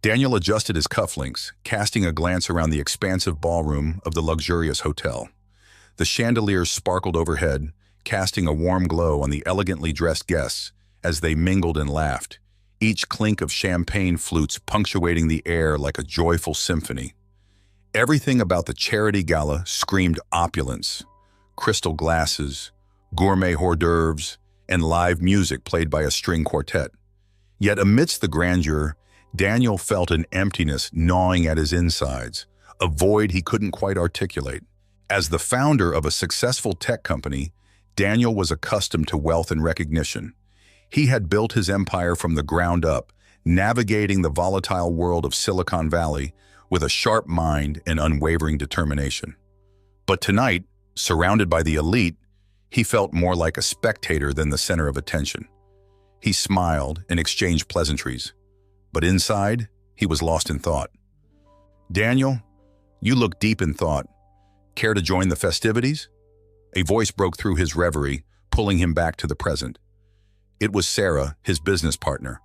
Daniel adjusted his cufflinks, casting a glance around the expansive ballroom of the luxurious hotel. The chandeliers sparkled overhead, casting a warm glow on the elegantly dressed guests as they mingled and laughed, each clink of champagne flutes punctuating the air like a joyful symphony. Everything about the charity gala screamed opulence: crystal glasses, gourmet hors d'oeuvres, and live music played by a string quartet. Yet amidst the grandeur, Daniel felt an emptiness gnawing at his insides, a void he couldn't quite articulate. As the founder of a successful tech company, Daniel was accustomed to wealth and recognition. He had built his empire from the ground up, navigating the volatile world of Silicon Valley with a sharp mind and unwavering determination. But tonight, surrounded by the elite, he felt more like a spectator than the center of attention. He smiled and exchanged pleasantries, but inside, he was lost in thought. "Daniel, you look deep in thought. Care to join the festivities?" A voice broke through his reverie, pulling him back to the present. It was Sarah, his business partner,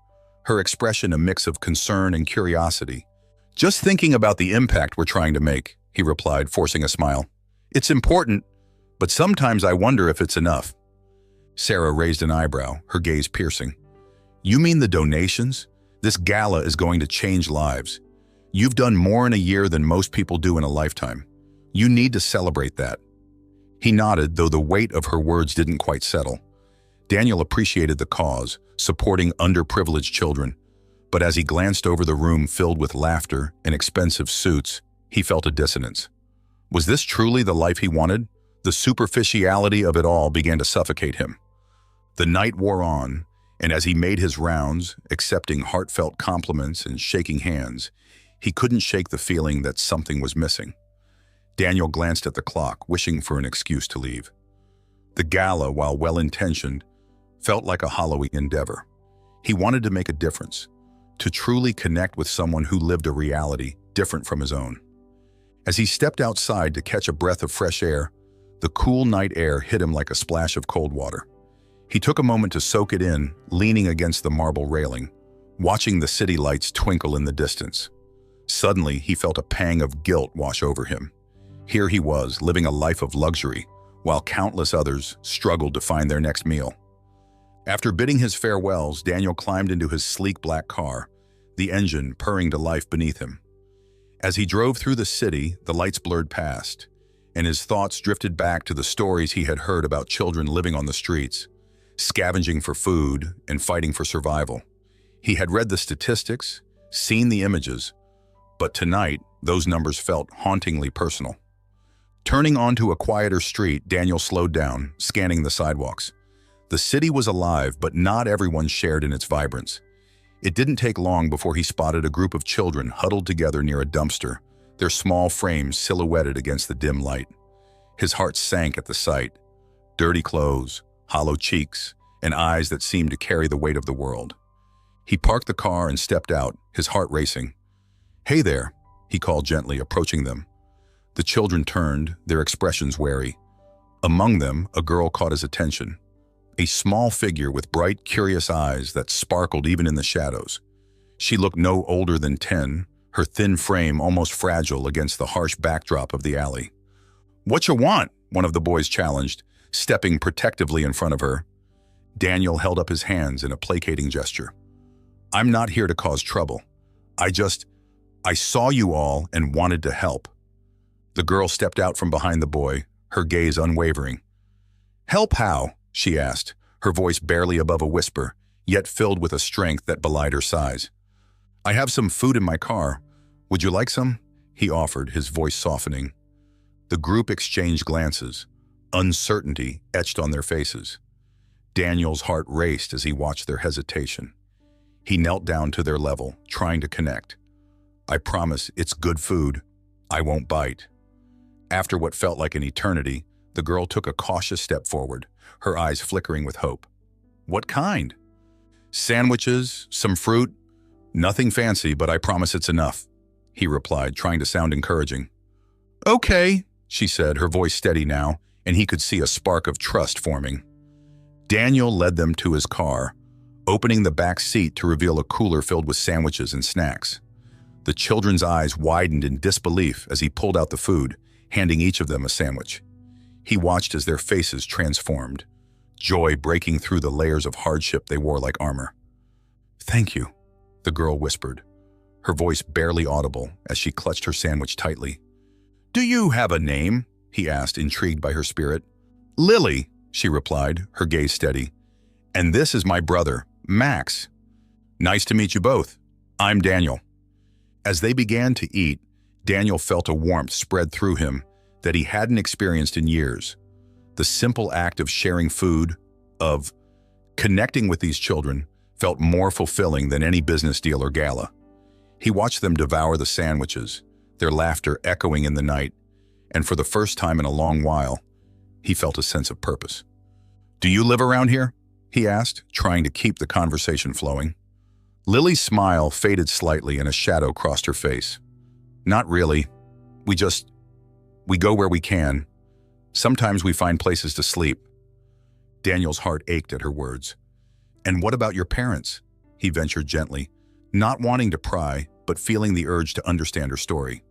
her expression a mix of concern and curiosity. "Just thinking about the impact we're trying to make," he replied, forcing a smile. "It's important, but sometimes I wonder if it's enough." Sarah raised an eyebrow, her gaze piercing. "You mean the donations? This gala is going to change lives. You've done more in a year than most people do in a lifetime. You need to celebrate that." He nodded, though the weight of her words didn't quite settle. Daniel appreciated the cause, supporting underprivileged children, but as he glanced over the room filled with laughter and expensive suits, he felt a dissonance. Was this truly the life he wanted? The superficiality of it all began to suffocate him. The night wore on, and as he made his rounds, accepting heartfelt compliments and shaking hands, he couldn't shake the feeling that something was missing. Daniel glanced at the clock, wishing for an excuse to leave. The gala, while well-intentioned, felt like a hollow endeavor. He wanted to make a difference, to truly connect with someone who lived a reality different from his own. As he stepped outside to catch a breath of fresh air, the cool night air hit him like a splash of cold water. He took a moment to soak it in, leaning against the marble railing, watching the city lights twinkle in the distance. Suddenly, he felt a pang of guilt wash over him. Here he was, living a life of luxury, while countless others struggled to find their next meal. After bidding his farewells, Daniel climbed into his sleek black car, the engine purring to life beneath him. As he drove through the city, the lights blurred past, and his thoughts drifted back to the stories he had heard about children living on the streets, scavenging for food and fighting for survival. He had read the statistics, seen the images, but tonight, those numbers felt hauntingly personal. Turning onto a quieter street, Daniel slowed down, scanning the sidewalks. The city was alive, but not everyone shared in its vibrance. It didn't take long before he spotted a group of children huddled together near a dumpster, their small frames silhouetted against the dim light. His heart sank at the sight. Dirty clothes, hollow cheeks, and eyes that seemed to carry the weight of the world. He parked the car and stepped out, his heart racing. "Hey there," he called gently, approaching them. The children turned, their expressions wary. Among them, a girl caught his attention. A small figure with bright, curious eyes that sparkled even in the shadows. She looked no older than 10, her thin frame almost fragile against the harsh backdrop of the alley. "What you want?" one of the boys challenged, stepping protectively in front of her. Daniel held up his hands in a placating gesture. "I'm not here to cause trouble. I saw you all and wanted to help." The girl stepped out from behind the boy, her gaze unwavering. "Help how?" she asked, her voice barely above a whisper, yet filled with a strength that belied her size. "I have some food in my car. Would you like some?" he offered, his voice softening. The group exchanged glances, uncertainty etched on their faces. Daniel's heart raced as he watched their hesitation. He knelt down to their level, trying to connect. "I promise it's good food. I won't bite." After what felt like an eternity, the girl took a cautious step forward, her eyes flickering with hope. "What kind?" "Sandwiches, some fruit. Nothing fancy, but I promise it's enough," he replied, trying to sound encouraging. "Okay," she said, her voice steady now, and he could see a spark of trust forming. Daniel led them to his car, opening the back seat to reveal a cooler filled with sandwiches and snacks. The children's eyes widened in disbelief as he pulled out the food, handing each of them a sandwich. He watched as their faces transformed, joy breaking through the layers of hardship they wore like armor. "Thank you," the girl whispered, her voice barely audible as she clutched her sandwich tightly. "Do you have a name?" he asked, intrigued by her spirit. "Lily," she replied, her gaze steady. "And this is my brother, Max. Nice to meet you both. I'm Daniel." As they began to eat, Daniel felt a warmth spread through him that he hadn't experienced in years. The simple act of sharing food, of connecting with these children, felt more fulfilling than any business deal or gala. He watched them devour the sandwiches, their laughter echoing in the night, and for the first time in a long while, he felt a sense of purpose. "Do you live around here?" he asked, trying to keep the conversation flowing. Lily's smile faded slightly and a shadow crossed her face. "Not really. We go where we can. Sometimes we find places to sleep." Daniel's heart ached at her words. "And what about your parents?" he ventured gently, not wanting to pry, but feeling the urge to understand her story.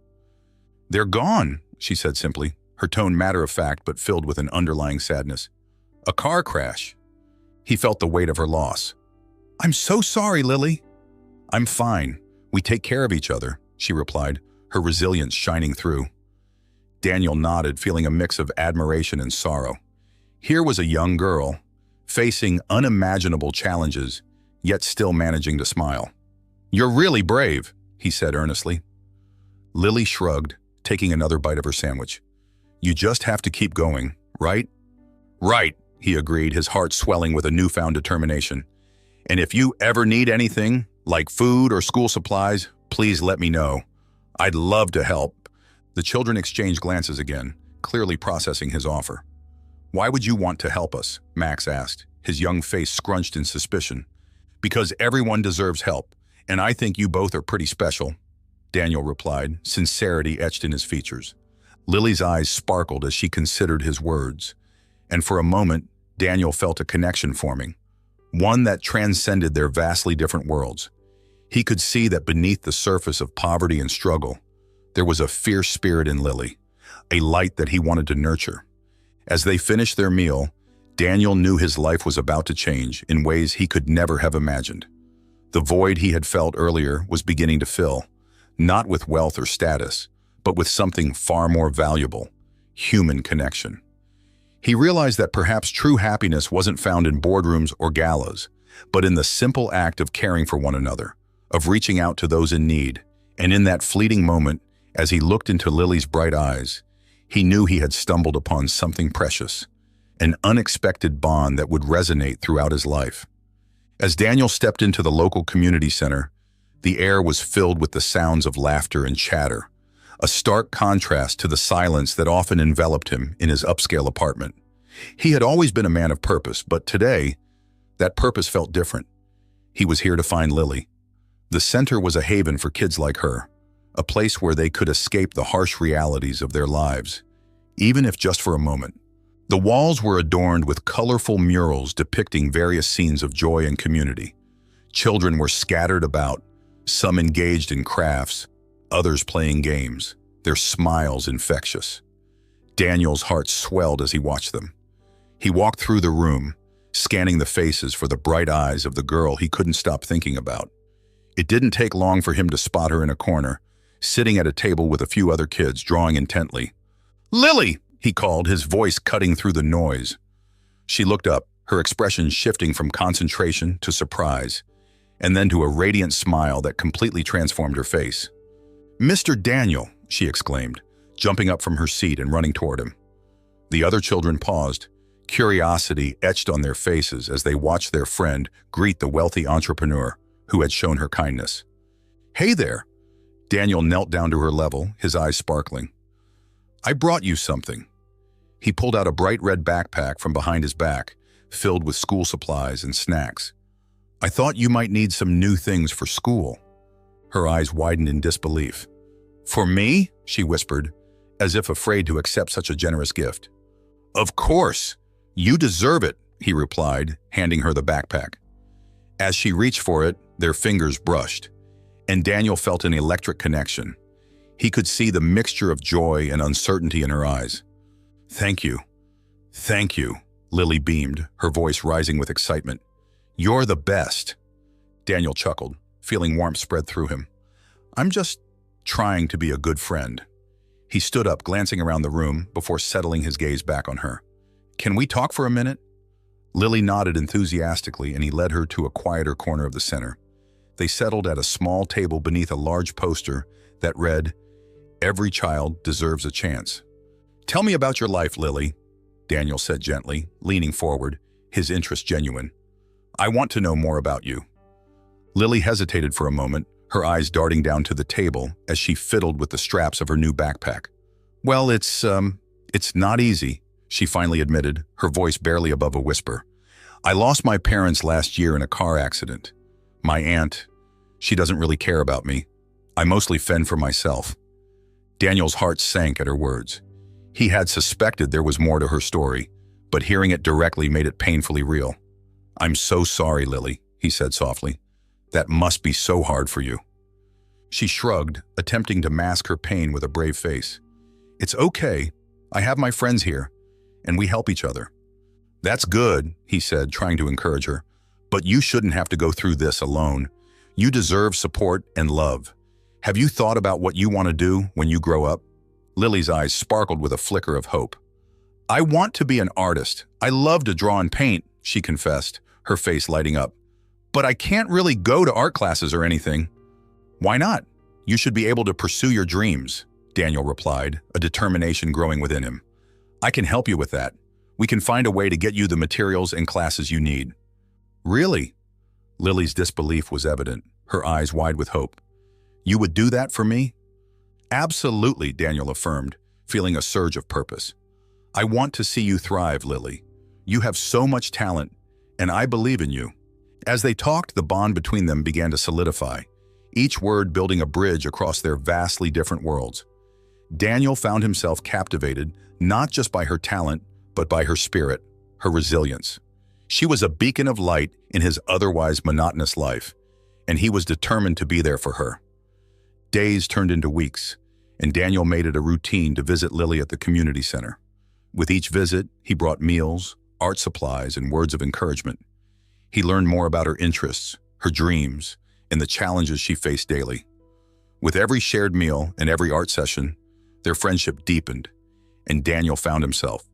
"They're gone," she said simply, her tone matter-of-fact but filled with an underlying sadness. "A car crash." He felt the weight of her loss. "I'm so sorry, Lily." "I'm fine. We take care of each other," she replied, her resilience shining through. Daniel nodded, feeling a mix of admiration and sorrow. Here was a young girl, facing unimaginable challenges, yet still managing to smile. "You're really brave," he said earnestly. Lily shrugged, taking another bite of her sandwich. "You just have to keep going, right?" "Right," he agreed, his heart swelling with a newfound determination. "And if you ever need anything, like food or school supplies, please let me know. I'd love to help." The children exchanged glances again, clearly processing his offer. "Why would you want to help us?" Max asked, his young face scrunched in suspicion. "Because everyone deserves help, and I think you both are pretty special," Daniel replied, sincerity etched in his features. Lily's eyes sparkled as she considered his words, and for a moment, Daniel felt a connection forming, one that transcended their vastly different worlds. He could see that beneath the surface of poverty and struggle, there was a fierce spirit in Lily, a light that he wanted to nurture. As they finished their meal, Daniel knew his life was about to change in ways he could never have imagined. The void he had felt earlier was beginning to fill, not with wealth or status, but with something far more valuable: human connection. He realized that perhaps true happiness wasn't found in boardrooms or galas, but in the simple act of caring for one another, of reaching out to those in need. And in that fleeting moment, as he looked into Lily's bright eyes, he knew he had stumbled upon something precious, an unexpected bond that would resonate throughout his life. As Daniel stepped into the local community center, the air was filled with the sounds of laughter and chatter, a stark contrast to the silence that often enveloped him in his upscale apartment. He had always been a man of purpose, but today, that purpose felt different. He was here to find Lily. The center was a haven for kids like her, a place where they could escape the harsh realities of their lives, even if just for a moment. The walls were adorned with colorful murals depicting various scenes of joy and community. Children were scattered about, some engaged in crafts, others playing games, their smiles infectious. Daniel's heart swelled as he watched them. He walked through the room, scanning the faces for the bright eyes of the girl he couldn't stop thinking about. It didn't take long for him to spot her in a corner, sitting at a table with a few other kids, drawing intently. "Lily!" he called, his voice cutting through the noise. She looked up, her expression shifting from concentration to surprise, and then to a radiant smile that completely transformed her face. "Mr. Daniel!" she exclaimed, jumping up from her seat and running toward him. The other children paused, curiosity etched on their faces as they watched their friend greet the wealthy entrepreneur who had shown her kindness. "Hey there!" Daniel knelt down to her level, his eyes sparkling. "I brought you something." He pulled out a bright red backpack from behind his back, filled with school supplies and snacks. "I thought you might need some new things for school." Her eyes widened in disbelief. "For me?" she whispered, as if afraid to accept such a generous gift. "Of course! You deserve it," he replied, handing her the backpack. As she reached for it, their fingers brushed, and Daniel felt an electric connection. He could see the mixture of joy and uncertainty in her eyes. "Thank you. Thank you," Lily beamed, her voice rising with excitement. "You're the best." Daniel chuckled, feeling warmth spread through him. "I'm just trying to be a good friend." He stood up, glancing around the room before settling his gaze back on her. "Can we talk for a minute?" Lily nodded enthusiastically, and he led her to a quieter corner of the center. They settled at a small table beneath a large poster that read, "Every child deserves a chance." "Tell me about your life, Lily," Daniel said gently, leaning forward, his interest genuine. "I want to know more about you." Lily hesitated for a moment, her eyes darting down to the table as she fiddled with the straps of her new backpack. "Well, it's not easy," she finally admitted, her voice barely above a whisper. "I lost my parents last year in a car accident. My aunt, she doesn't really care about me. I mostly fend for myself." Daniel's heart sank at her words. He had suspected there was more to her story, but hearing it directly made it painfully real. "I'm so sorry, Lily," he said softly. "That must be so hard for you." She shrugged, attempting to mask her pain with a brave face. "It's okay. I have my friends here, and we help each other." "That's good," he said, trying to encourage her. "But you shouldn't have to go through this alone. You deserve support and love. Have you thought about what you want to do when you grow up?" Lily's eyes sparkled with a flicker of hope. "I want to be an artist. I love to draw and paint," she confessed, her face lighting up. "But I can't really go to art classes or anything." "Why not? You should be able to pursue your dreams," Daniel replied, a determination growing within him. "I can help you with that. We can find a way to get you the materials and classes you need." "Really?" Lily's disbelief was evident, her eyes wide with hope. "You would do that for me?" "Absolutely," Daniel affirmed, feeling a surge of purpose. "I want to see you thrive, Lily. You have so much talent, and I believe in you." As they talked, the bond between them began to solidify, each word building a bridge across their vastly different worlds. Daniel found himself captivated not just by her talent, but by her spirit, her resilience. She was a beacon of light in his otherwise monotonous life, and he was determined to be there for her. Days turned into weeks, and Daniel made it a routine to visit Lily at the community center. With each visit, he brought meals, art supplies, and words of encouragement. He learned more about her interests, her dreams, and the challenges she faced daily. With every shared meal and every art session, their friendship deepened, and Daniel found himself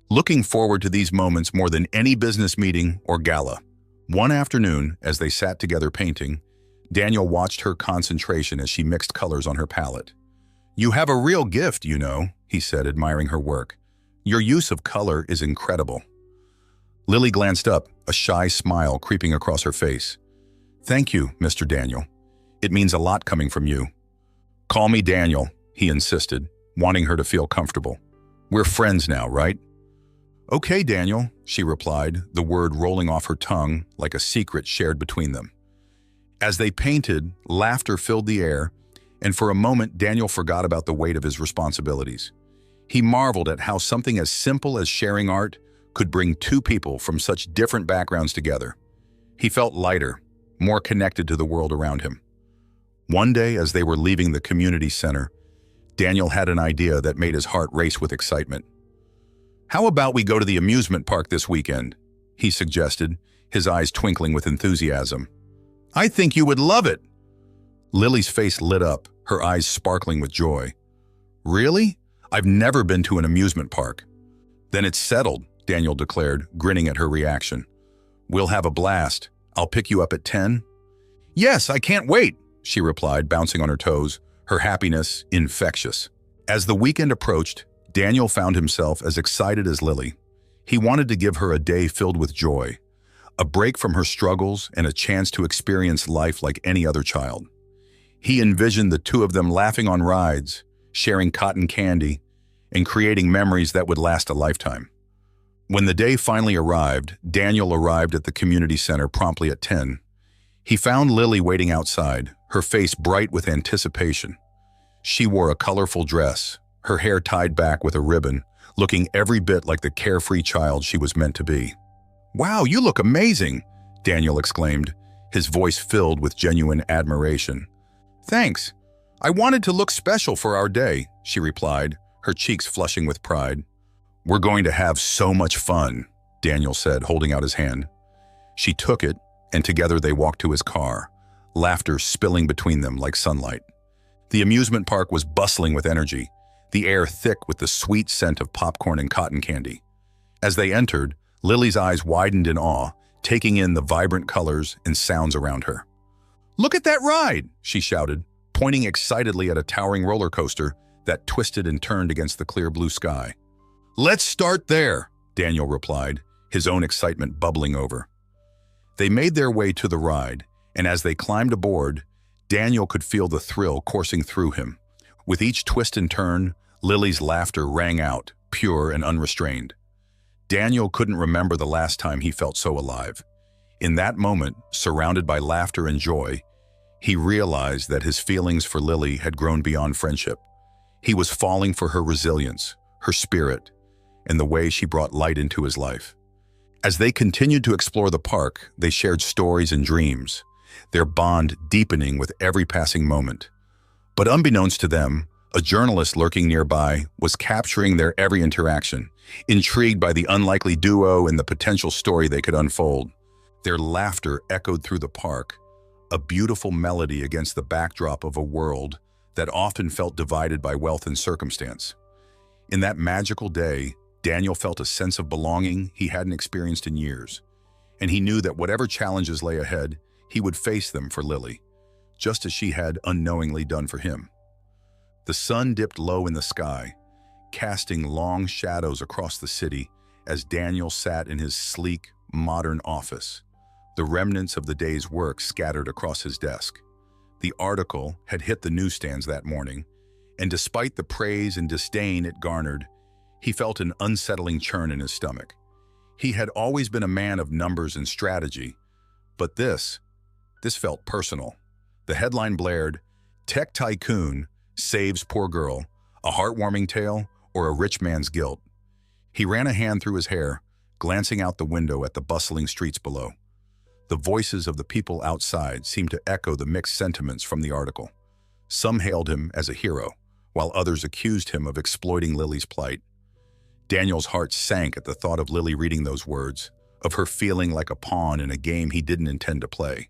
looking forward to these moments more than any business meeting or gala. One afternoon, as they sat together painting, Daniel watched her concentration as she mixed colors on her palette. "You have a real gift, you know," he said, admiring her work. "Your use of color is incredible." Lily glanced up, a shy smile creeping across her face. "Thank you, Mr. Daniel. It means a lot coming from you." "Call me Daniel," he insisted, wanting her to feel comfortable. "We're friends now, right?" "Okay, Daniel," she replied, the word rolling off her tongue like a secret shared between them. As they painted, laughter filled the air, and for a moment Daniel forgot about the weight of his responsibilities. He marveled at how something as simple as sharing art could bring two people from such different backgrounds together. He felt lighter, more connected to the world around him. One day, as they were leaving the community center, Daniel had an idea that made his heart race with excitement. "How about we go to the amusement park this weekend?" he suggested, his eyes twinkling with enthusiasm. "I think you would love it." Lily's face lit up, her eyes sparkling with joy. "Really? I've never been to an amusement park." "Then it's settled," Daniel declared, grinning at her reaction. "We'll have a blast. I'll pick you up at 10. "Yes, I can't wait," she replied, bouncing on her toes, her happiness infectious. As the weekend approached, Daniel found himself as excited as Lily. He wanted to give her a day filled with joy, a break from her struggles and a chance to experience life like any other child. He envisioned the two of them laughing on rides, sharing cotton candy, and creating memories that would last a lifetime. When the day finally arrived, Daniel arrived at the community center promptly at 10. He found Lily waiting outside, her face bright with anticipation. She wore a colorful dress, her hair tied back with a ribbon, looking every bit like the carefree child she was meant to be. "Wow, you look amazing!" Daniel exclaimed, his voice filled with genuine admiration. "Thanks. I wanted to look special for our day," she replied, her cheeks flushing with pride. "We're going to have so much fun," Daniel said, holding out his hand. She took it, and together they walked to his car, laughter spilling between them like sunlight. The amusement park was bustling with energy, the air thick with the sweet scent of popcorn and cotton candy. As they entered, Lily's eyes widened in awe, taking in the vibrant colors and sounds around her. "Look at that ride!" she shouted, pointing excitedly at a towering roller coaster that twisted and turned against the clear blue sky. "Let's start there," Daniel replied, his own excitement bubbling over. They made their way to the ride, and as they climbed aboard, Daniel could feel the thrill coursing through him. With each twist and turn, Lily's laughter rang out, pure and unrestrained. Daniel couldn't remember the last time he felt so alive. In that moment, surrounded by laughter and joy, he realized that his feelings for Lily had grown beyond friendship. He was falling for her resilience, her spirit, and the way she brought light into his life. As they continued to explore the park, they shared stories and dreams, their bond deepening with every passing moment. But unbeknownst to them, a journalist lurking nearby was capturing their every interaction, intrigued by the unlikely duo and the potential story they could unfold. Their laughter echoed through the park, a beautiful melody against the backdrop of a world that often felt divided by wealth and circumstance. In that magical day, Daniel felt a sense of belonging he hadn't experienced in years, and he knew that whatever challenges lay ahead, he would face them for Lily, just as she had unknowingly done for him. The sun dipped low in the sky, casting long shadows across the city as Daniel sat in his sleek, modern office, the remnants of the day's work scattered across his desk. The article had hit the newsstands that morning, and despite the praise and disdain it garnered, he felt an unsettling churn in his stomach. He had always been a man of numbers and strategy, but this felt personal. The headline blared, "Tech Tycoon Saves Poor Girl, a Heartwarming Tale or a Rich Man's Guilt." He ran a hand through his hair, glancing out the window at the bustling streets below. The voices of the people outside seemed to echo the mixed sentiments from the article. Some hailed him as a hero, while others accused him of exploiting Lily's plight. Daniel's heart sank at the thought of Lily reading those words, of her feeling like a pawn in a game he didn't intend to play.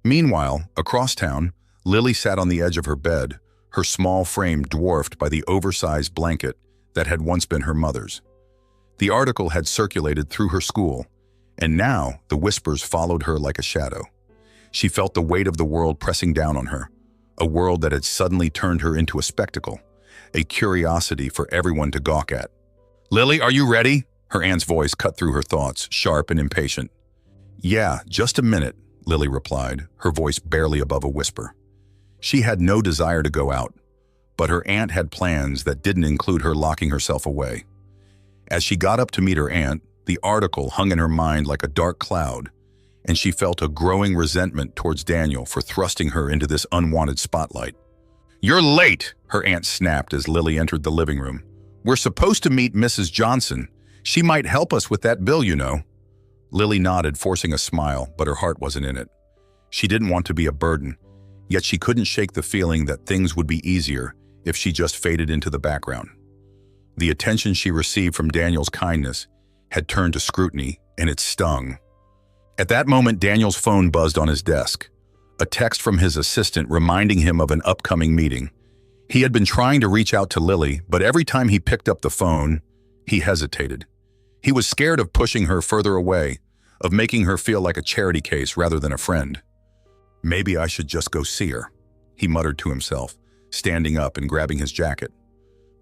Meanwhile, across town, Lily sat on the edge of her bed, her small frame dwarfed by the oversized blanket that had once been her mother's. The article had circulated through her school, and now the whispers followed her like a shadow. She felt the weight of the world pressing down on her, a world that had suddenly turned her into a spectacle, a curiosity for everyone to gawk at. "Lily, are you ready?" Her aunt's voice cut through her thoughts, sharp and impatient. "Yeah, just a minute," Lily replied, her voice barely above a whisper. She had no desire to go out, but her aunt had plans that didn't include her locking herself away. As she got up to meet her aunt, the article hung in her mind like a dark cloud, and she felt a growing resentment towards Daniel for thrusting her into this unwanted spotlight. "You're late," her aunt snapped as Lily entered the living room. "We're supposed to meet Mrs. Johnson. She might help us with that bill, you know." Lily nodded, forcing a smile, but her heart wasn't in it. She didn't want to be a burden, yet she couldn't shake the feeling that things would be easier if she just faded into the background. The attention she received from Daniel's kindness had turned to scrutiny, and it stung. At that moment, Daniel's phone buzzed on his desk, a text from his assistant reminding him of an upcoming meeting. He had been trying to reach out to Lily, but every time he picked up the phone, he hesitated. He was scared of pushing her further away, of making her feel like a charity case rather than a friend. "Maybe I should just go see her," he muttered to himself, standing up and grabbing his jacket.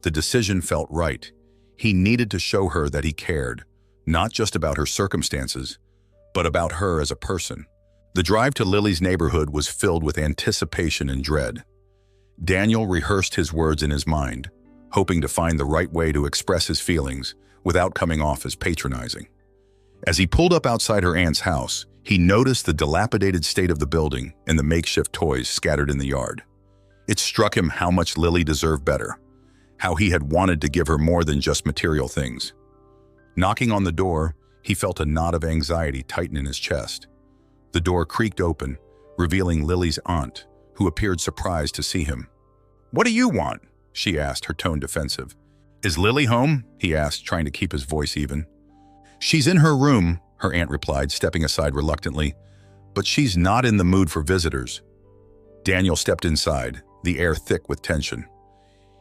The decision felt right. He needed to show her that he cared, not just about her circumstances, but about her as a person. The drive to Lily's neighborhood was filled with anticipation and dread. Daniel rehearsed his words in his mind, hoping to find the right way to express his feelings without coming off as patronizing. As he pulled up outside her aunt's house, he noticed the dilapidated state of the building and the makeshift toys scattered in the yard. It struck him how much Lily deserved better, how he had wanted to give her more than just material things. Knocking on the door, he felt a knot of anxiety tighten in his chest. The door creaked open, revealing Lily's aunt, who appeared surprised to see him. "What do you want?" she asked, her tone defensive. "Is Lily home?" he asked, trying to keep his voice even. "She's in her room," her aunt replied, stepping aside reluctantly. "But she's not in the mood for visitors." Daniel stepped inside, the air thick with tension.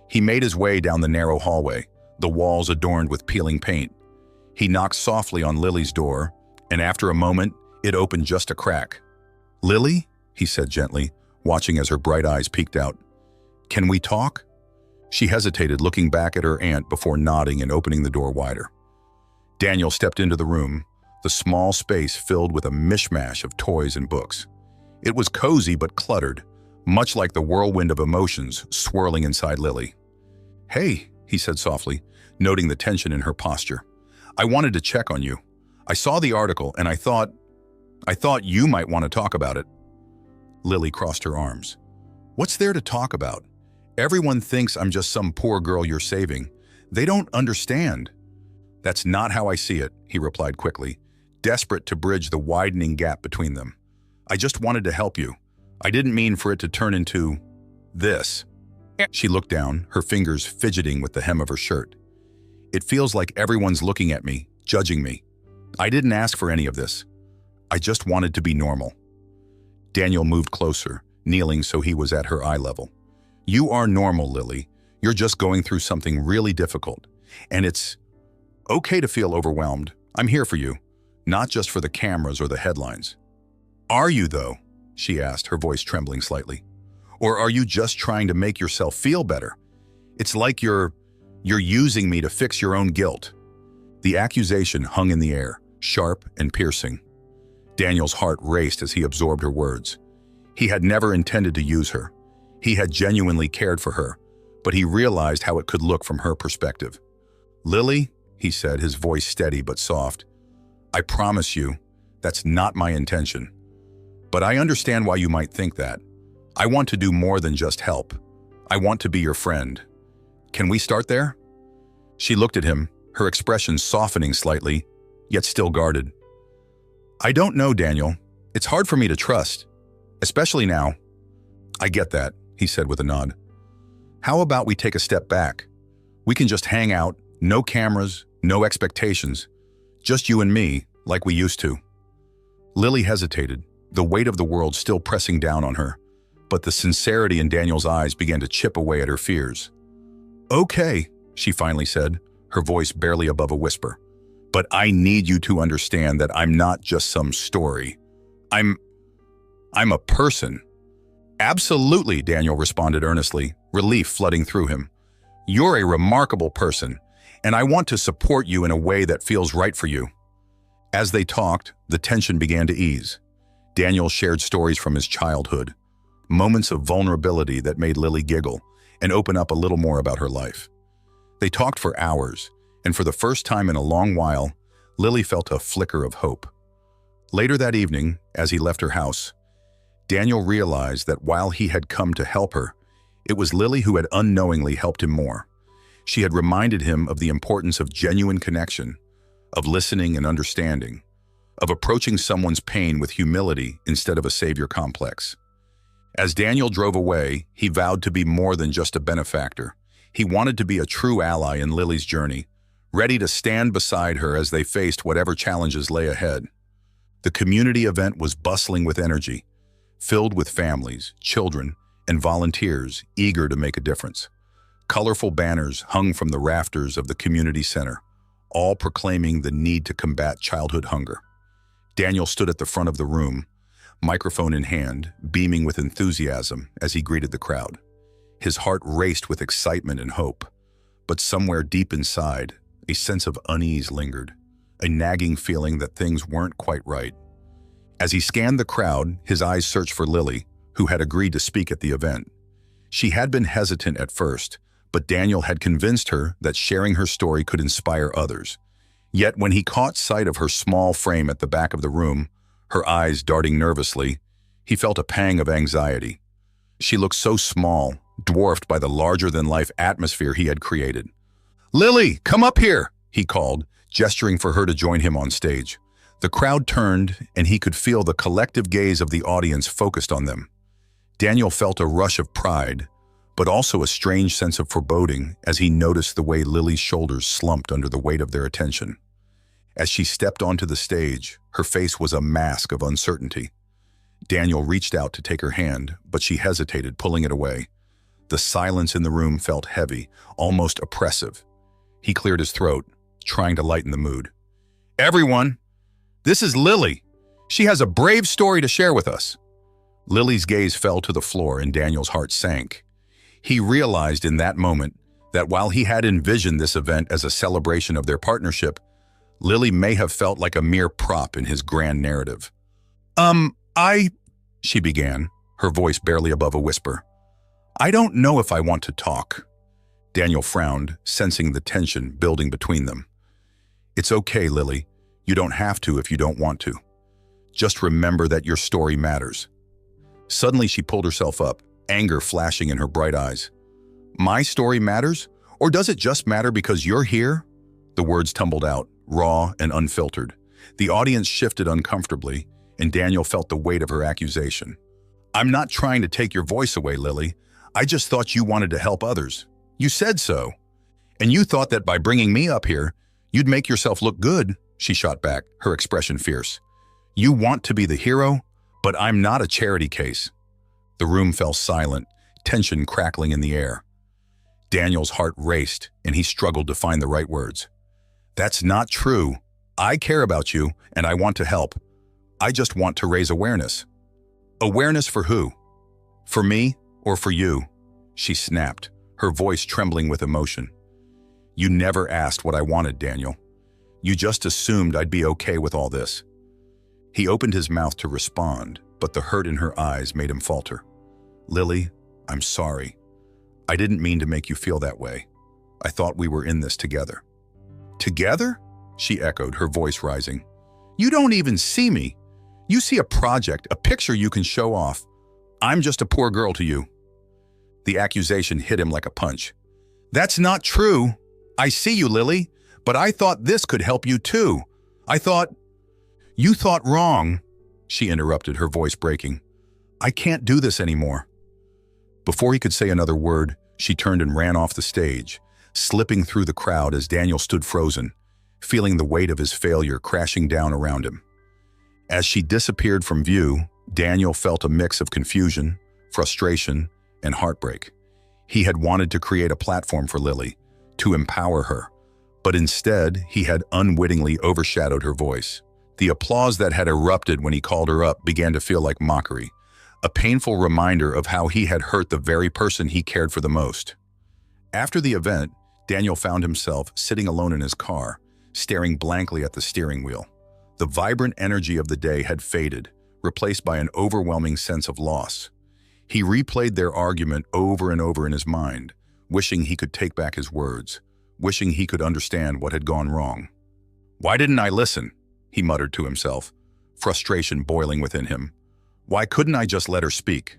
He made his way down the narrow hallway, the walls adorned with peeling paint. He knocked softly on Lily's door, and after a moment, it opened just a crack. "Lily?" he said gently, watching as her bright eyes peeked out. "Can we talk?" She hesitated, looking back at her aunt before nodding and opening the door wider. Daniel stepped into the room, the small space filled with a mishmash of toys and books. It was cozy but cluttered, much like the whirlwind of emotions swirling inside Lily. "Hey," he said softly, noting the tension in her posture. "I wanted to check on you. I saw the article and I thought you might want to talk about it." Lily crossed her arms. "What's there to talk about? Everyone thinks I'm just some poor girl you're saving. They don't understand." "That's not how I see it," he replied quickly, desperate to bridge the widening gap between them. "I just wanted to help you. I didn't mean for it to turn into this." She looked down, her fingers fidgeting with the hem of her shirt. "It feels like everyone's looking at me, judging me. I didn't ask for any of this. I just wanted to be normal." Daniel moved closer, kneeling so he was at her eye level. "You are normal, Lily. You're just going through something really difficult. And it's okay to feel overwhelmed. I'm here for you, not just for the cameras or the headlines." "Are you, though?" she asked, her voice trembling slightly. "Or are you just trying to make yourself feel better? It's like you're using me to fix your own guilt." The accusation hung in the air, sharp and piercing. Daniel's heart raced as he absorbed her words. He had never intended to use her. He had genuinely cared for her, but he realized how it could look from her perspective. "Lily," he said, his voice steady but soft, "I promise you, that's not my intention. But I understand why you might think that. I want to do more than just help. I want to be your friend. Can we start there?" She looked at him, her expression softening slightly, yet still guarded. "I don't know, Daniel. It's hard for me to trust, especially now." "I get that," he said with a nod. "How about we take a step back? We can just hang out, no cameras, no expectations, just you and me, like we used to." Lily hesitated, the weight of the world still pressing down on her, but the sincerity in Daniel's eyes began to chip away at her fears. "Okay," she finally said, her voice barely above a whisper. "But I need you to understand that I'm not just some story. I'm a person." "Absolutely," Daniel responded earnestly, relief flooding through him. "You're a remarkable person, and I want to support you in a way that feels right for you." As they talked, the tension began to ease. Daniel shared stories from his childhood, moments of vulnerability that made Lily giggle and open up a little more about her life. They talked for hours, and for the first time in a long while, Lily felt a flicker of hope. Later that evening, as he left her house, Daniel realized that while he had come to help her, it was Lily who had unknowingly helped him more. She had reminded him of the importance of genuine connection, of listening and understanding, of approaching someone's pain with humility instead of a savior complex. As Daniel drove away, he vowed to be more than just a benefactor. He wanted to be a true ally in Lily's journey, ready to stand beside her as they faced whatever challenges lay ahead. The community event was bustling with energy, filled with families, children, and volunteers eager to make a difference. Colorful banners hung from the rafters of the community center, all proclaiming the need to combat childhood hunger. Daniel stood at the front of the room, microphone in hand, beaming with enthusiasm as he greeted the crowd. His heart raced with excitement and hope, but somewhere deep inside, a sense of unease lingered, a nagging feeling that things weren't quite right. As he scanned the crowd, his eyes searched for Lily, who had agreed to speak at the event. She had been hesitant at first, but Daniel had convinced her that sharing her story could inspire others. Yet when he caught sight of her small frame at the back of the room, her eyes darting nervously, he felt a pang of anxiety. She looked so small, dwarfed by the larger-than-life atmosphere he had created. "Lily, come up here!" he called, gesturing for her to join him on stage. The crowd turned, and he could feel the collective gaze of the audience focused on them. Daniel felt a rush of pride, but also a strange sense of foreboding as he noticed the way Lily's shoulders slumped under the weight of their attention. As she stepped onto the stage, her face was a mask of uncertainty. Daniel reached out to take her hand, but she hesitated, pulling it away. The silence in the room felt heavy, almost oppressive. He cleared his throat, trying to lighten the mood. "Everyone, this is Lily. She has a brave story to share with us." Lily's gaze fell to the floor and Daniel's heart sank. He realized in that moment that while he had envisioned this event as a celebration of their partnership, Lily may have felt like a mere prop in his grand narrative. She began, her voice barely above a whisper. "I don't know if I want to talk." Daniel frowned, sensing the tension building between them. "It's okay, Lily. You don't have to if you don't want to. Just remember that your story matters." Suddenly she pulled herself up, anger flashing in her bright eyes. "My story matters? Or does it just matter because you're here?" The words tumbled out, raw and unfiltered. The audience shifted uncomfortably, and Daniel felt the weight of her accusation. "I'm not trying to take your voice away, Lily. I just thought you wanted to help others. You said so. And you thought that by bringing me up here, you'd make yourself look good," she shot back, her expression fierce. "You want to be the hero, but I'm not a charity case." The room fell silent, tension crackling in the air. Daniel's heart raced, and he struggled to find the right words. "That's not true. I care about you, and I want to help. I just want to raise awareness." "Awareness for who? For me or for you?" she snapped, her voice trembling with emotion. "You never asked what I wanted, Daniel. You just assumed I'd be okay with all this." He opened his mouth to respond, but the hurt in her eyes made him falter. "Lily, I'm sorry. I didn't mean to make you feel that way. I thought we were in this together." "Together?" she echoed, her voice rising. "You don't even see me. You see a project, a picture you can show off. I'm just a poor girl to you." The accusation hit him like a punch. "That's not true. I see you, Lily, but I thought this could help you too. I thought—" "You thought wrong," she interrupted, her voice breaking. "I can't do this anymore." Before he could say another word, she turned and ran off the stage, slipping through the crowd as Daniel stood frozen, feeling the weight of his failure crashing down around him. As she disappeared from view, Daniel felt a mix of confusion, frustration, and heartbreak. He had wanted to create a platform for Lily, to empower her, but instead he had unwittingly overshadowed her voice. The applause that had erupted when he called her up began to feel like mockery, a painful reminder of how he had hurt the very person he cared for the most. After the event, Daniel found himself sitting alone in his car, staring blankly at the steering wheel. The vibrant energy of the day had faded, replaced by an overwhelming sense of loss. He replayed their argument over and over in his mind, wishing he could take back his words, wishing he could understand what had gone wrong. "Why didn't I listen?" he muttered to himself, frustration boiling within him. "Why couldn't I just let her speak?"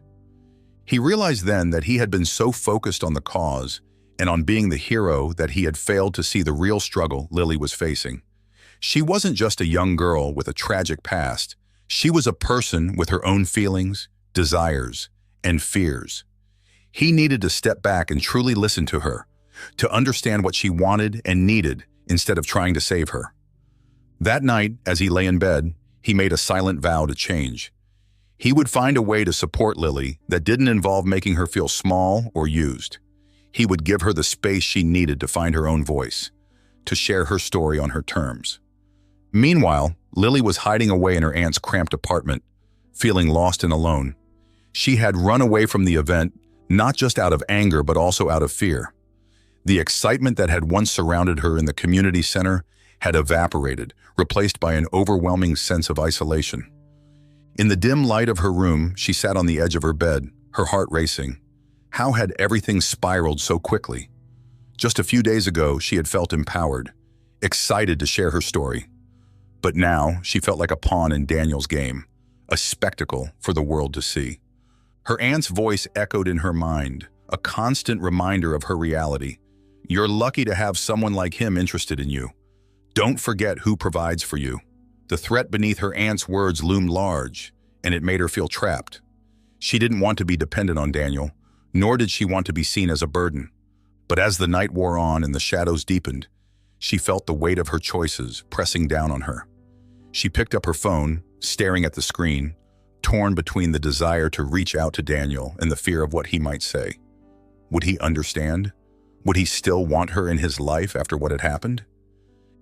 He realized then that he had been so focused on the cause and on being the hero that he had failed to see the real struggle Lily was facing. She wasn't just a young girl with a tragic past. She was a person with her own feelings, desires, and fears. He needed to step back and truly listen to her, to understand what she wanted and needed instead of trying to save her. That night, as he lay in bed, he made a silent vow to change. He would find a way to support Lily that didn't involve making her feel small or used. He would give her the space she needed to find her own voice, to share her story on her terms. Meanwhile, Lily was hiding away in her aunt's cramped apartment, feeling lost and alone. She had run away from the event, not just out of anger but also out of fear. The excitement that had once surrounded her in the community center had evaporated, replaced by an overwhelming sense of isolation. In the dim light of her room, she sat on the edge of her bed, her heart racing. How had everything spiraled so quickly? Just a few days ago, she had felt empowered, excited to share her story. But now, she felt like a pawn in Daniel's game, a spectacle for the world to see. Her aunt's voice echoed in her mind, a constant reminder of her reality. "You're lucky to have someone like him interested in you. Don't forget who provides for you." The threat beneath her aunt's words loomed large, and it made her feel trapped. She didn't want to be dependent on Daniel, nor did she want to be seen as a burden. But as the night wore on and the shadows deepened, she felt the weight of her choices pressing down on her. She picked up her phone, staring at the screen, torn between the desire to reach out to Daniel and the fear of what he might say. Would he understand? Would he still want her in his life after what had happened?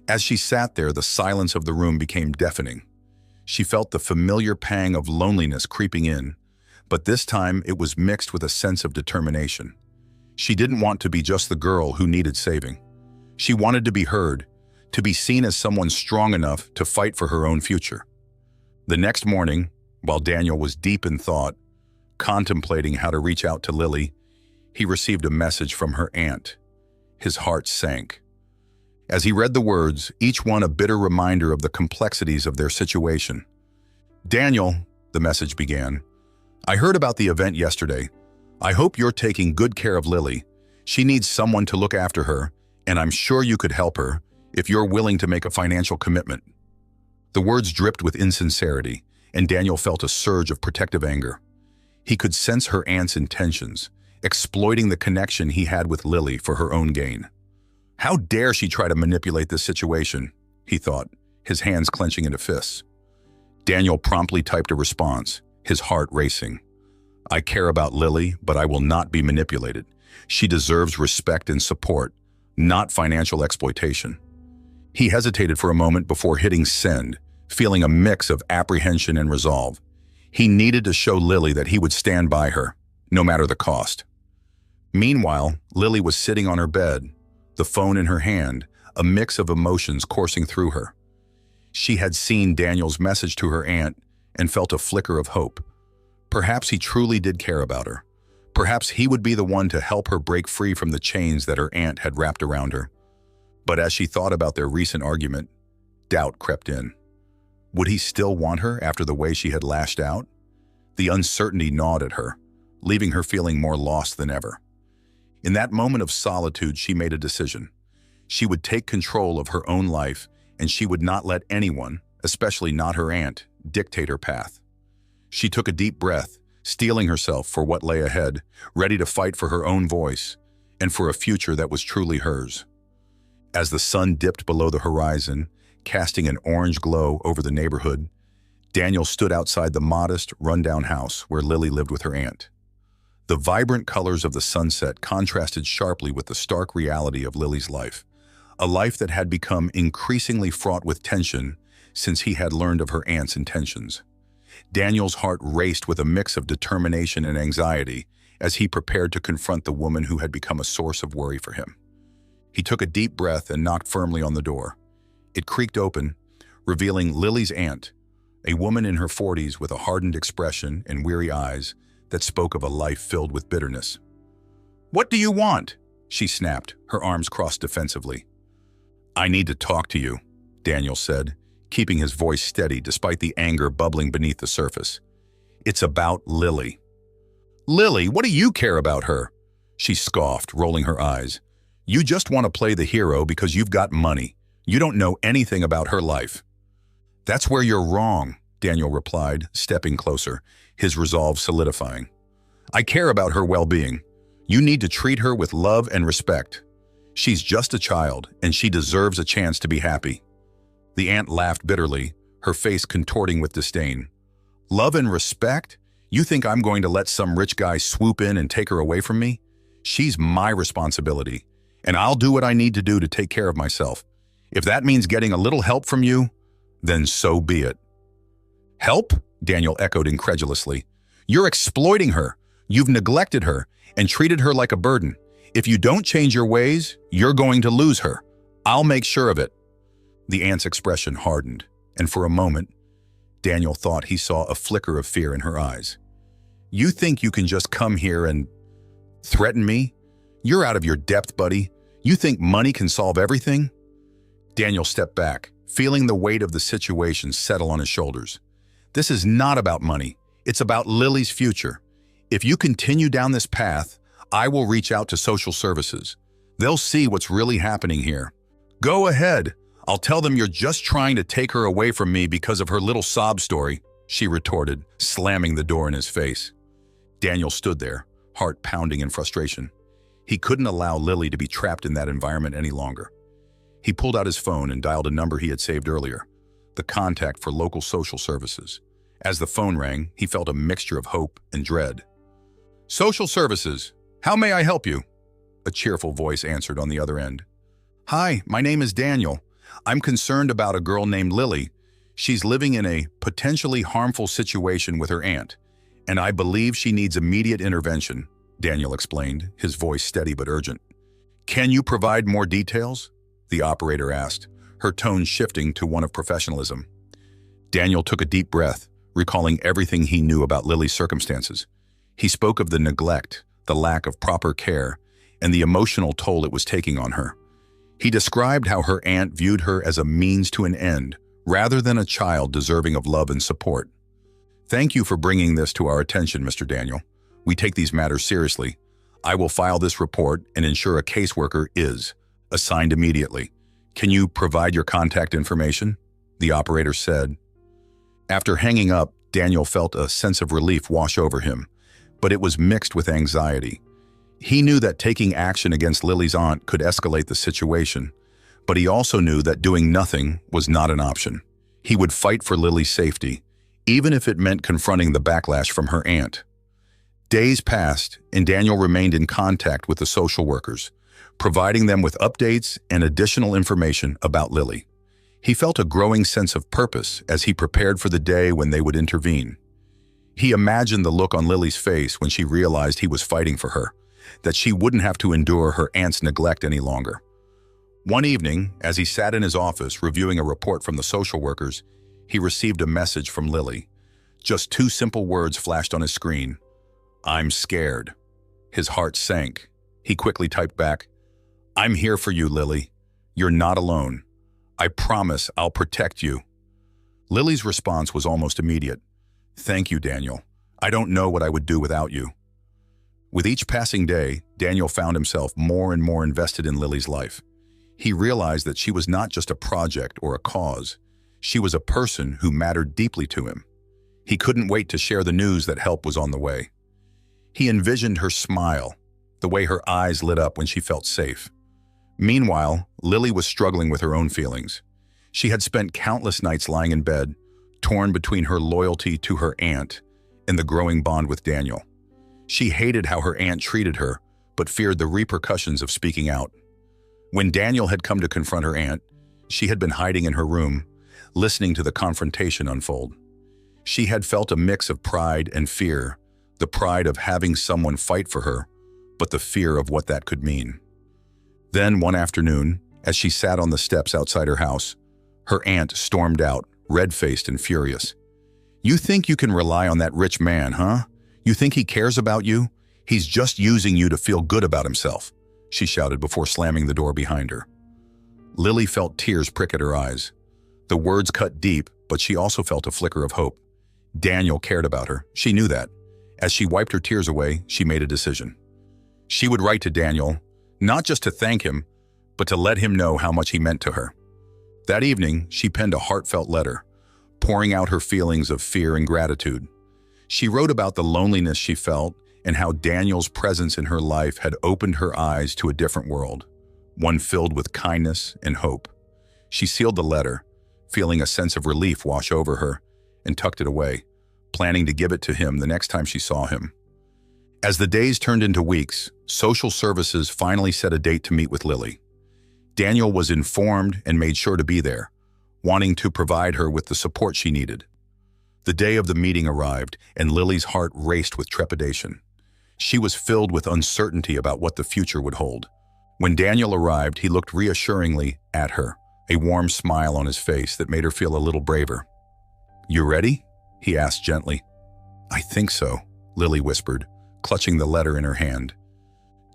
As she sat there, the silence of the room became deafening. She felt the familiar pang of loneliness creeping in, but this time it was mixed with a sense of determination. She didn't want to be just the girl who needed saving. She wanted to be heard, to be seen as someone strong enough to fight for her own future. The next morning, while Daniel was deep in thought, contemplating how to reach out to Lily, he received a message from her aunt. His heart sank. As he read the words, each one a bitter reminder of the complexities of their situation. "Daniel," the message began, "I heard about the event yesterday. I hope you're taking good care of Lily. She needs someone to look after her, and I'm sure you could help her if you're willing to make a financial commitment." The words dripped with insincerity, and Daniel felt a surge of protective anger. He could sense her aunt's intentions, exploiting the connection he had with Lily for her own gain. How dare she try to manipulate this situation, he thought, his hands clenching into fists. Daniel promptly typed a response, his heart racing. "I care about Lily, but I will not be manipulated. She deserves respect and support, not financial exploitation." He hesitated for a moment before hitting send, feeling a mix of apprehension and resolve. He needed to show Lily that he would stand by her, no matter the cost. Meanwhile, Lily was sitting on her bed, the phone in her hand, a mix of emotions coursing through her. She had seen Daniel's message to her aunt and felt a flicker of hope. Perhaps he truly did care about her. Perhaps he would be the one to help her break free from the chains that her aunt had wrapped around her. But as she thought about their recent argument, doubt crept in. Would he still want her after the way she had lashed out? The uncertainty gnawed at her, leaving her feeling more lost than ever. In that moment of solitude, she made a decision. She would take control of her own life, and she would not let anyone, especially not her aunt, dictate her path. She took a deep breath, steeling herself for what lay ahead, ready to fight for her own voice and for a future that was truly hers. As the sun dipped below the horizon, casting an orange glow over the neighborhood, Daniel stood outside the modest, rundown house where Lily lived with her aunt. The vibrant colors of the sunset contrasted sharply with the stark reality of Lily's life, a life that had become increasingly fraught with tension since he had learned of her aunt's intentions. Daniel's heart raced with a mix of determination and anxiety as he prepared to confront the woman who had become a source of worry for him. He took a deep breath and knocked firmly on the door. It creaked open, revealing Lily's aunt, a woman in her 40s with a hardened expression and weary eyes that spoke of a life filled with bitterness. "What do you want?" she snapped, her arms crossed defensively. "I need to talk to you," Daniel said, keeping his voice steady despite the anger bubbling beneath the surface. "It's about Lily." "Lily, what do you care about her?" she scoffed, rolling her eyes. "You just want to play the hero because you've got money. You don't know anything about her life." "That's where you're wrong," Daniel replied, stepping closer, his resolve solidifying. "I care about her well-being. You need to treat her with love and respect. She's just a child, and she deserves a chance to be happy." The aunt laughed bitterly, her face contorting with disdain. "Love and respect? You think I'm going to let some rich guy swoop in and take her away from me? She's my responsibility, and I'll do what I need to do to take care of myself. If that means getting a little help from you, then so be it." "Help?" Daniel echoed incredulously. "You're exploiting her. You've neglected her and treated her like a burden. If you don't change your ways, you're going to lose her. I'll make sure of it." The aunt's expression hardened, and for a moment, Daniel thought he saw a flicker of fear in her eyes. "You think you can just come here and threaten me? You're out of your depth, buddy. You think money can solve everything?" Daniel stepped back, feeling the weight of the situation settle on his shoulders. "This is not about money. It's about Lily's future. If you continue down this path, I will reach out to social services. They'll see what's really happening here." "Go ahead. I'll tell them you're just trying to take her away from me because of her little sob story," she retorted, slamming the door in his face. Daniel stood there, heart pounding in frustration. He couldn't allow Lily to be trapped in that environment any longer. He pulled out his phone and dialed a number he had saved earlier, the contact for local social services. As the phone rang, he felt a mixture of hope and dread. "Social services, how may I help you?" A cheerful voice answered on the other end. "Hi, my name is Daniel. I'm concerned about a girl named Lily. She's living in a potentially harmful situation with her aunt, and I believe she needs immediate intervention," Daniel explained, his voice steady but urgent. "Can you provide more details?" the operator asked, her tone shifting to one of professionalism. Daniel took a deep breath, recalling everything he knew about Lily's circumstances. He spoke of the neglect, the lack of proper care, and the emotional toll it was taking on her. He described how her aunt viewed her as a means to an end, rather than a child deserving of love and support. "Thank you for bringing this to our attention, Mr. Daniel. We take these matters seriously. I will file this report and ensure a caseworker is assigned immediately. Can you provide your contact information?" the operator said. After hanging up, Daniel felt a sense of relief wash over him, but it was mixed with anxiety. He knew that taking action against Lily's aunt could escalate the situation, but he also knew that doing nothing was not an option. He would fight for Lily's safety, even if it meant confronting the backlash from her aunt. Days passed, and Daniel remained in contact with the social workers, providing them with updates and additional information about Lily. He felt a growing sense of purpose as he prepared for the day when they would intervene. He imagined the look on Lily's face when she realized he was fighting for her, that she wouldn't have to endure her aunt's neglect any longer. One evening, as he sat in his office reviewing a report from the social workers, he received a message from Lily. Just two simple words flashed on his screen. "I'm scared." His heart sank. He quickly typed back, "I'm here for you, Lily. You're not alone. I promise I'll protect you." Lily's response was almost immediate. "Thank you, Daniel. I don't know what I would do without you." With each passing day, Daniel found himself more and more invested in Lily's life. He realized that she was not just a project or a cause. She was a person who mattered deeply to him. He couldn't wait to share the news that help was on the way. He envisioned her smile, the way her eyes lit up when she felt safe. Meanwhile, Lily was struggling with her own feelings. She had spent countless nights lying in bed, torn between her loyalty to her aunt and the growing bond with Daniel. She hated how her aunt treated her, but feared the repercussions of speaking out. When Daniel had come to confront her aunt, she had been hiding in her room, listening to the confrontation unfold. She had felt a mix of pride and fear, the pride of having someone fight for her, but the fear of what that could mean. Then one afternoon, as she sat on the steps outside her house, her aunt stormed out, red-faced and furious. "You think you can rely on that rich man, huh? You think he cares about you? He's just using you to feel good about himself," she shouted before slamming the door behind her. Lily felt tears prick at her eyes. The words cut deep, but she also felt a flicker of hope. Daniel cared about her. She knew that. As she wiped her tears away, she made a decision. She would write to Daniel, not just to thank him, but to let him know how much he meant to her. That evening, she penned a heartfelt letter, pouring out her feelings of fear and gratitude. She wrote about the loneliness she felt and how Daniel's presence in her life had opened her eyes to a different world, one filled with kindness and hope. She sealed the letter, feeling a sense of relief wash over her, and tucked it away, planning to give it to him the next time she saw him. As the days turned into weeks, social services finally set a date to meet with Lily. Daniel was informed and made sure to be there, wanting to provide her with the support she needed. The day of the meeting arrived, and Lily's heart raced with trepidation. She was filled with uncertainty about what the future would hold. When Daniel arrived, he looked reassuringly at her, a warm smile on his face that made her feel a little braver. "You ready?" he asked gently. "I think so," Lily whispered, clutching the letter in her hand.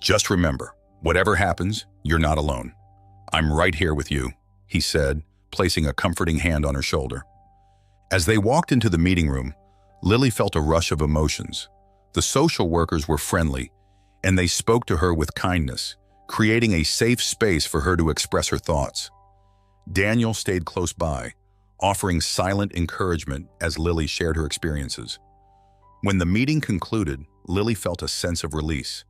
"Just remember, whatever happens, you're not alone. I'm right here with you," he said, placing a comforting hand on her shoulder. As they walked into the meeting room, Lily felt a rush of emotions. The social workers were friendly, and they spoke to her with kindness, creating a safe space for her to express her thoughts. Daniel stayed close by, offering silent encouragement as Lily shared her experiences. When the meeting concluded, Lily felt a sense of release.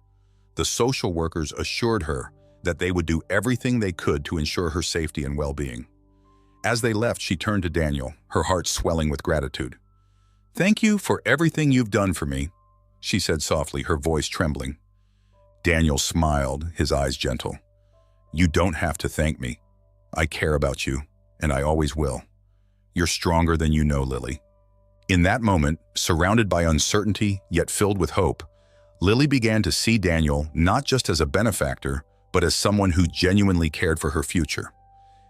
The social workers assured her that they would do everything they could to ensure her safety and well-being. As they left, she turned to Daniel, her heart swelling with gratitude. "Thank you for everything you've done for me," she said softly, her voice trembling. Daniel smiled, his eyes gentle. "You don't have to thank me. I care about you, and I always will. You're stronger than you know, Lily." In that moment, surrounded by uncertainty yet filled with hope, Lily began to see Daniel not just as a benefactor, but as someone who genuinely cared for her future.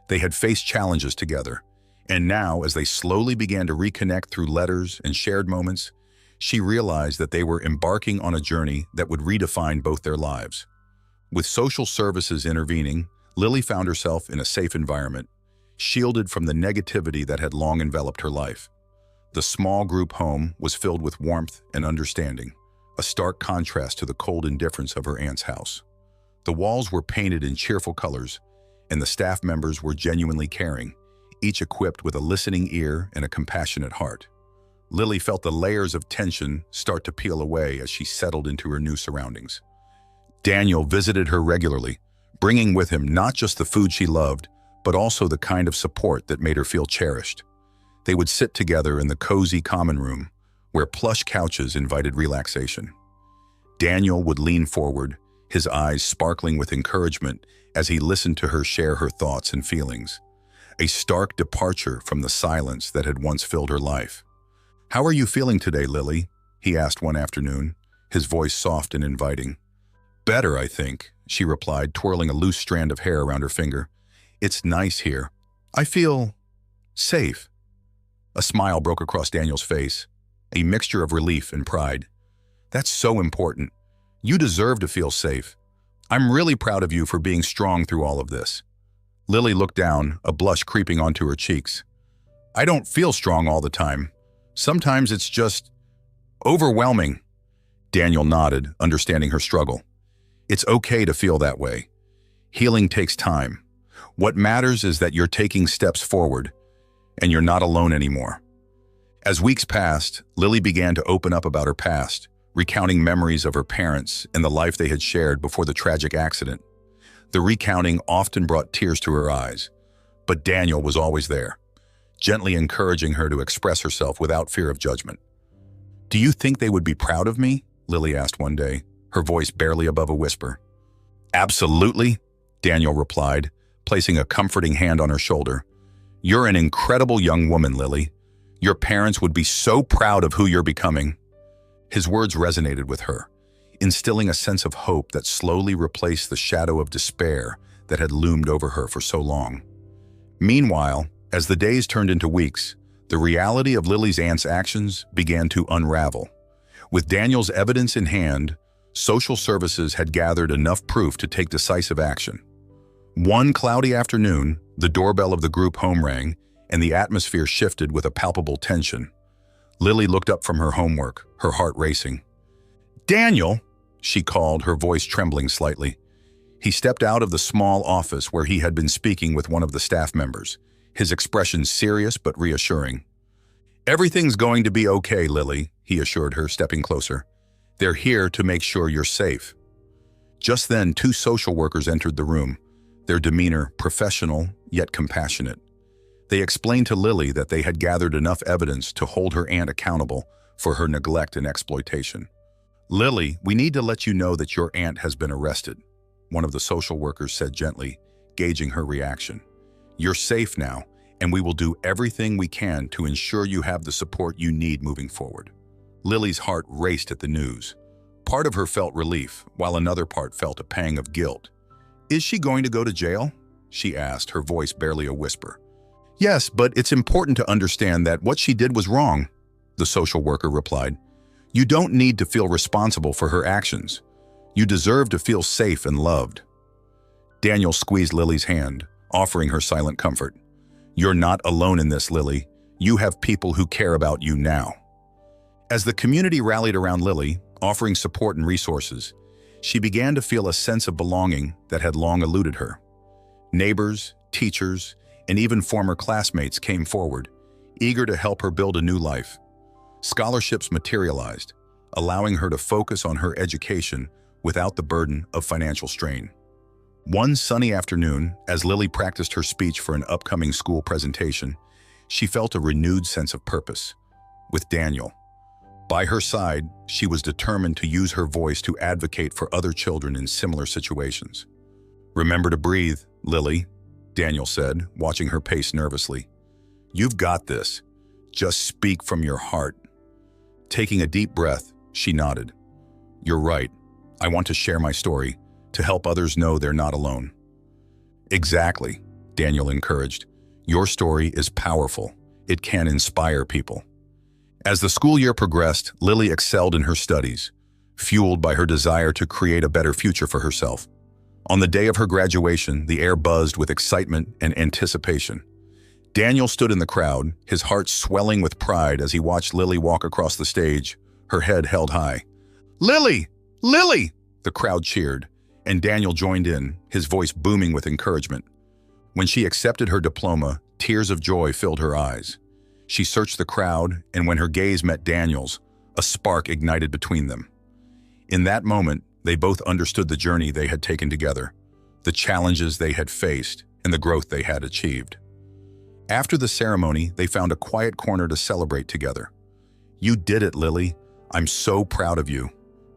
They had faced challenges together, and now, as they slowly began to reconnect through letters and shared moments, she realized that they were embarking on a journey that would redefine both their lives. With social services intervening, Lily found herself in a safe environment, shielded from the negativity that had long enveloped her life. The small group home was filled with warmth and understanding, a stark contrast to the cold indifference of her aunt's house. The walls were painted in cheerful colors, and the staff members were genuinely caring, each equipped with a listening ear and a compassionate heart. Lily felt the layers of tension start to peel away as she settled into her new surroundings. Daniel visited her regularly, bringing with him not just the food she loved, but also the kind of support that made her feel cherished. They would sit together in the cozy common room, where plush couches invited relaxation. Daniel would lean forward, his eyes sparkling with encouragement as he listened to her share her thoughts and feelings, a stark departure from the silence that had once filled her life. "How are you feeling today, Lily?" he asked one afternoon, his voice soft and inviting. "Better, I think," she replied, twirling a loose strand of hair around her finger. "It's nice here. I feel safe." A smile broke across Daniel's face, a mixture of relief and pride. "That's so important. You deserve to feel safe. I'm really proud of you for being strong through all of this." Lily looked down, a blush creeping onto her cheeks. "I don't feel strong all the time. Sometimes it's just overwhelming." Daniel nodded, understanding her struggle. "It's okay to feel that way. Healing takes time. What matters is that you're taking steps forward, and you're not alone anymore." As weeks passed, Lily began to open up about her past, recounting memories of her parents and the life they had shared before the tragic accident. The recounting often brought tears to her eyes, but Daniel was always there, gently encouraging her to express herself without fear of judgment. "Do you think they would be proud of me?" Lily asked one day, her voice barely above a whisper. "Absolutely," Daniel replied, placing a comforting hand on her shoulder. "You're an incredible young woman, Lily. Your parents would be so proud of who you're becoming." His words resonated with her, instilling a sense of hope that slowly replaced the shadow of despair that had loomed over her for so long. Meanwhile, as the days turned into weeks, the reality of Lily's aunt's actions began to unravel. With Daniel's evidence in hand, social services had gathered enough proof to take decisive action. One cloudy afternoon, the doorbell of the group home rang, and the atmosphere shifted with a palpable tension. Lily looked up from her homework, her heart racing. "Daniel," she called, her voice trembling slightly. He stepped out of the small office where he had been speaking with one of the staff members, his expression serious but reassuring. "Everything's going to be okay, Lily," he assured her, stepping closer. "They're here to make sure you're safe." Just then, two social workers entered the room, their demeanor professional yet compassionate. They explained to Lily that they had gathered enough evidence to hold her aunt accountable for her neglect and exploitation. "Lily, we need to let you know that your aunt has been arrested," one of the social workers said gently, gauging her reaction. "You're safe now, and we will do everything we can to ensure you have the support you need moving forward." Lily's heart raced at the news. Part of her felt relief, while another part felt a pang of guilt. "Is she going to go to jail?" she asked, her voice barely a whisper. "Yes, but it's important to understand that what she did was wrong," the social worker replied. "You don't need to feel responsible for her actions. You deserve to feel safe and loved." Daniel squeezed Lily's hand, offering her silent comfort. "You're not alone in this, Lily. You have people who care about you now." As the community rallied around Lily, offering support and resources, she began to feel a sense of belonging that had long eluded her. Neighbors, teachers, and even former classmates came forward, eager to help her build a new life. Scholarships materialized, allowing her to focus on her education without the burden of financial strain. One sunny afternoon, as Lily practiced her speech for an upcoming school presentation, she felt a renewed sense of purpose. With Daniel by her side, she was determined to use her voice to advocate for other children in similar situations. "Remember to breathe, Lily," Daniel said, watching her pace nervously. "You've got this. Just speak from your heart." Taking a deep breath, she nodded. "You're right. I want to share my story, to help others know they're not alone." "Exactly," Daniel encouraged. "Your story is powerful. It can inspire people." As the school year progressed, Lily excelled in her studies, fueled by her desire to create a better future for herself. On the day of her graduation, the air buzzed with excitement and anticipation. Daniel stood in the crowd, his heart swelling with pride as he watched Lily walk across the stage, her head held high. "Lily! Lily!" The crowd cheered, and Daniel joined in, his voice booming with encouragement. When she accepted her diploma, tears of joy filled her eyes. She searched the crowd, and when her gaze met Daniel's, a spark ignited between them. In that moment, they both understood the journey they had taken together, the challenges they had faced, and the growth they had achieved. After the ceremony, they found a quiet corner to celebrate together. "You did it, Lily. I'm so proud of you,"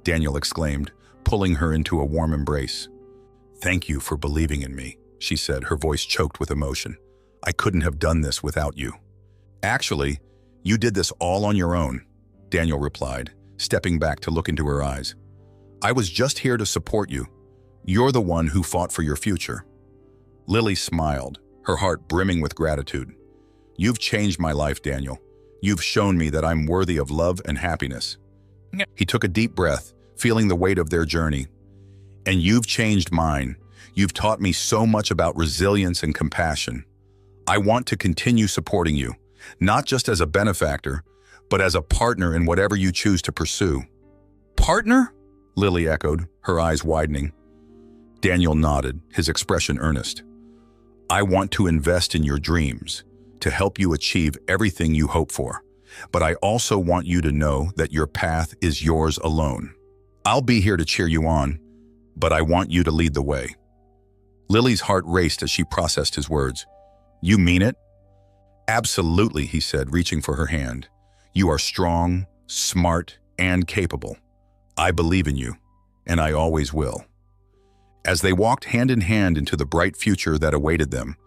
Daniel exclaimed, pulling her into a warm embrace. "Thank you for believing in me," she said, her voice choked with emotion. "I couldn't have done this without you." "Actually, you did this all on your own," Daniel replied, stepping back to look into her eyes. "I was just here to support you. You're the one who fought for your future." Lily smiled, her heart brimming with gratitude. "You've changed my life, Daniel. You've shown me that I'm worthy of love and happiness." He took a deep breath, feeling the weight of their journey. "And you've changed mine. You've taught me so much about resilience and compassion. I want to continue supporting you, not just as a benefactor, but as a partner in whatever you choose to pursue." "Partner?" Lily echoed, her eyes widening. Daniel nodded, his expression earnest. "I want to invest in your dreams, to help you achieve everything you hope for. But I also want you to know that your path is yours alone. I'll be here to cheer you on, but I want you to lead the way." Lily's heart raced as she processed his words. "You mean it?" "Absolutely," he said, reaching for her hand. "You are strong, smart, and capable. I believe in you, and I always will." As they walked hand in hand into the bright future that awaited them,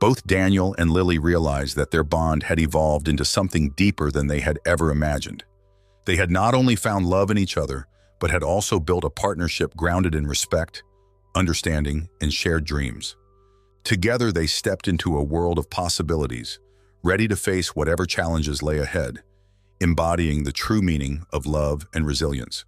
both Daniel and Lily realized that their bond had evolved into something deeper than they had ever imagined. They had not only found love in each other, but had also built a partnership grounded in respect, understanding, and shared dreams. Together, they stepped into a world of possibilities, ready to face whatever challenges lay ahead, embodying the true meaning of love and resilience.